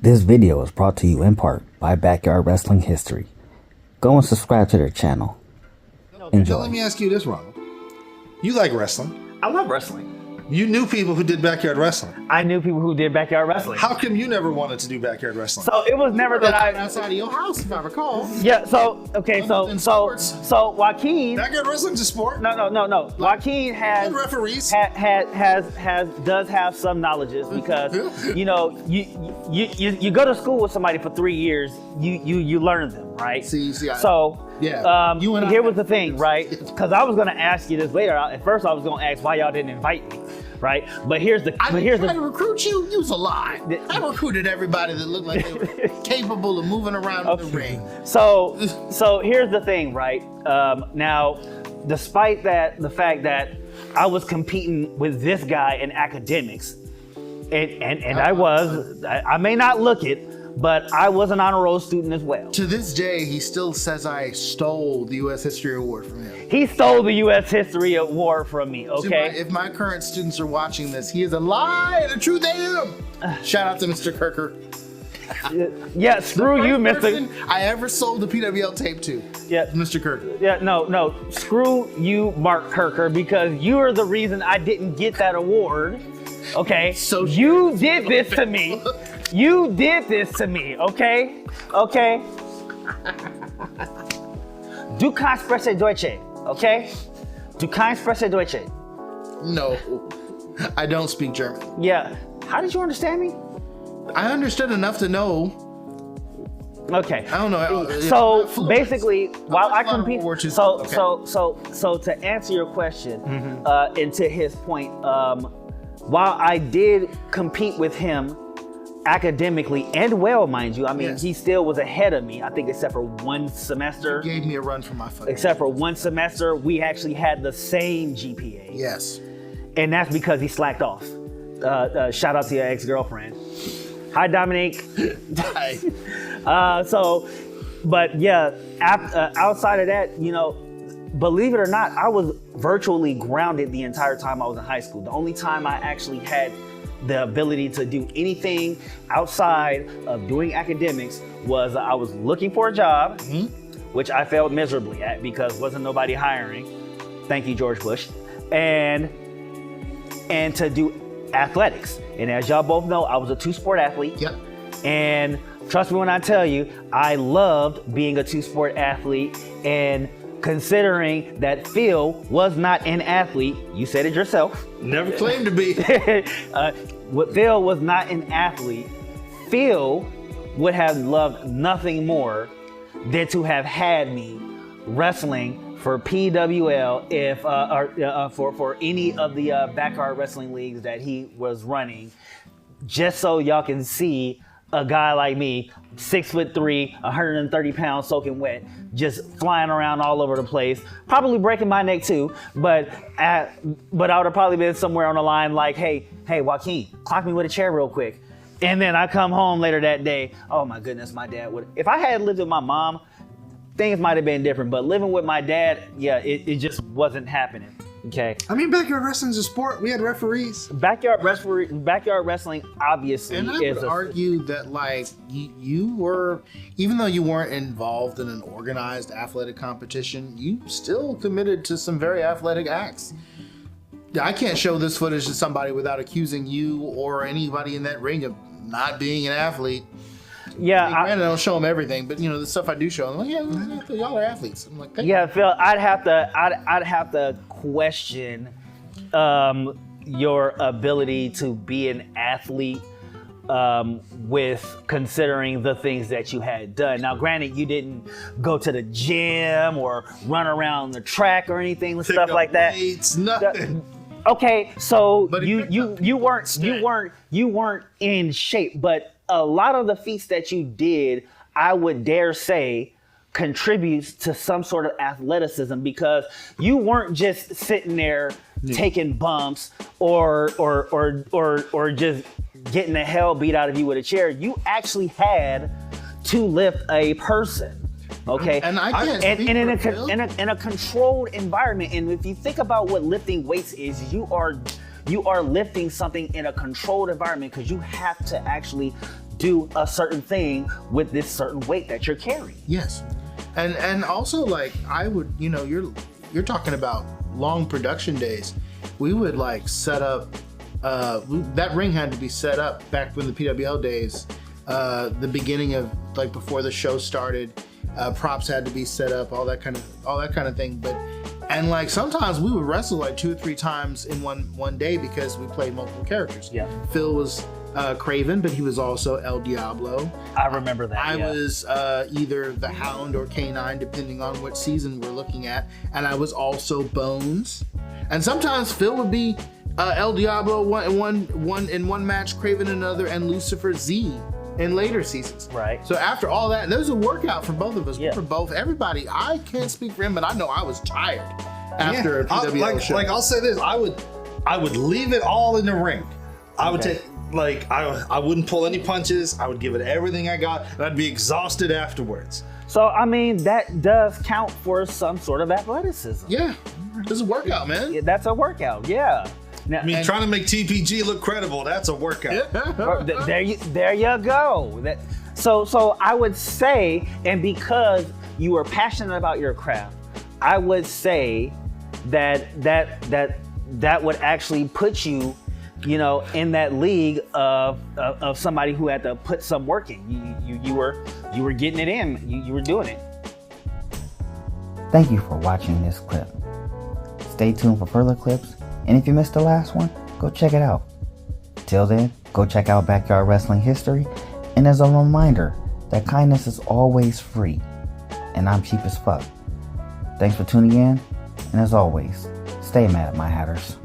This video is brought to you in part by Backyard Wrestling History. Go and subscribe to their channel. Enjoy. Now let me ask you this, Ronald. You like wrestling. I love wrestling. You knew people who did backyard wrestling. I knew people who did backyard wrestling. How come you never wanted to do backyard wrestling? So it was never that I. Outside of your house, if I recall. Yeah. So okay. So Joaquin. Backyard wrestling's a sport. No. Joaquin has Good referees. does have some knowledges because you you go to school with somebody for 3 years, you learn them, right? Here was the thing, right? Because I was gonna ask you this later. At first, I was gonna ask why y'all didn't invite me, right? But here's the. I didn't try to recruit you. You was a lie. I recruited everybody that looked like they were capable of moving around in the ring. So here's the thing, right? Now, despite the fact that I was competing with this guy in academics, and I may not look it, but I was an honor roll student as well. To this day, he still says I stole the U.S. History Award from him. He stole the U.S. History Award from me, okay? If my current students are watching this, he is a lie and a truth am. Shout out to Mr. Kirker. Yeah, screw you, Mr. I ever sold the PWL tape to. Yeah, Mr. Kirker. Yeah, no, screw you, Mark Kirker, because you are the reason I didn't get that award. Okay, so you did this to me. You did this to me, okay? Okay. Du kannst sprechen Deutsch, okay? Du kannst sprechen Deutsch. No, I don't speak German. Yeah. How did you understand me? I understood enough to know. Okay. I don't know. So basically, while I compete, so to answer your question, and to his point, while I did compete with him academically and well, mind you, I mean, he still was ahead of me, I think, except for one semester. He gave me a run for my foot. Except for one semester, we actually had the same GPA. Yes. And that's because he slacked off. Shout out to your ex-girlfriend. Hi, Dominique. Hi. But yeah, outside of that, believe it or not, I was virtually grounded the entire time I was in high school. The only time I actually had the ability to do anything outside of doing academics was I was looking for a job, which I failed miserably at because wasn't nobody hiring. Thank you, George Bush. And to do athletics. And as y'all both know, I was a two-sport athlete. Yep. And trust me when I tell you, I loved being a two-sport athlete. And considering that Phil was not an athlete, you said it yourself. Never claimed to be. Phil was not an athlete. Phil would have loved nothing more than to have had me wrestling for PWL for any of the backyard wrestling leagues that he was running, just so y'all can see a guy like me, 6'3", 130 pounds soaking wet, just flying around all over the place, probably breaking my neck too, but I would have probably been somewhere on the line like, hey, Joaquin, clock me with a chair real quick. And then I come home later that day, oh my goodness, my dad would, if I had lived with my mom, things might have been different, but living with my dad, yeah, it just wasn't happening. Okay. I mean, backyard wrestling's a sport. We had referees. Backyard wrestling obviously and I would argue that, like, you were, even though you weren't involved in an organized athletic competition, you still committed to some very athletic acts. I can't show this footage to somebody without accusing you or anybody in that ring of not being an athlete. Yeah, I don't show them everything, but the stuff I do show them, like, yeah, y'all are athletes. I'm like, yeah, Phil, I'd have to question your ability to be an athlete with considering the things that you had done. Now, granted, you didn't go to the gym or run around the track or anything, stuff like that. Weights, nothing. Okay, so you weren't in shape, but a lot of the feats that you did, I would dare say, contributes to some sort of athleticism, because you weren't just sitting there taking bumps or just getting the hell beat out of you with a chair. You actually had to lift a person. Okay, and I can't and in a controlled environment. And if you think about what lifting weights is, you are lifting something in a controlled environment, because you have to actually do a certain thing with this certain weight that you're carrying. Yes, and also like I would, you're talking about long production days. We would like set up. That ring had to be set up back when the PWL days. The beginning of like before the show started. Props had to be set up, all that kind of thing. And like sometimes we would wrestle like 2 or 3 times in one day because we played multiple characters. Yeah. Phil was Craven, but he was also El Diablo. I remember that. I was either the Hound or K9, depending on what season we're looking at. And I was also Bones. And sometimes Phil would be El Diablo in one match, Craven another, and Lucifer Z in later seasons. Right. So after all that, there was a workout for both of us. Yeah. For both everybody. I can't speak for him, but I know I was tired after a PWL show. Like I'll say this, I would leave it all in the ring. I would take I wouldn't pull any punches. I would give it everything I got, and I'd be exhausted afterwards. So I mean, that does count for some sort of athleticism. Yeah, it's a workout, man. Yeah, that's a workout. Yeah. Now, I mean, trying to make TPG look credible, that's a workout. there you go. So I would say, and because you are passionate about your craft, I would say that would actually put you, in that league of somebody who had to put some work in. You were getting it in. You were doing it. Thank you for watching this clip. Stay tuned for further clips, and if you missed the last one, go check it out. Till then, go check out Backyard Wrestling History, and as a reminder that kindness is always free, and I'm cheap as fuck. Thanks for tuning in, and as always, stay mad at my hatters.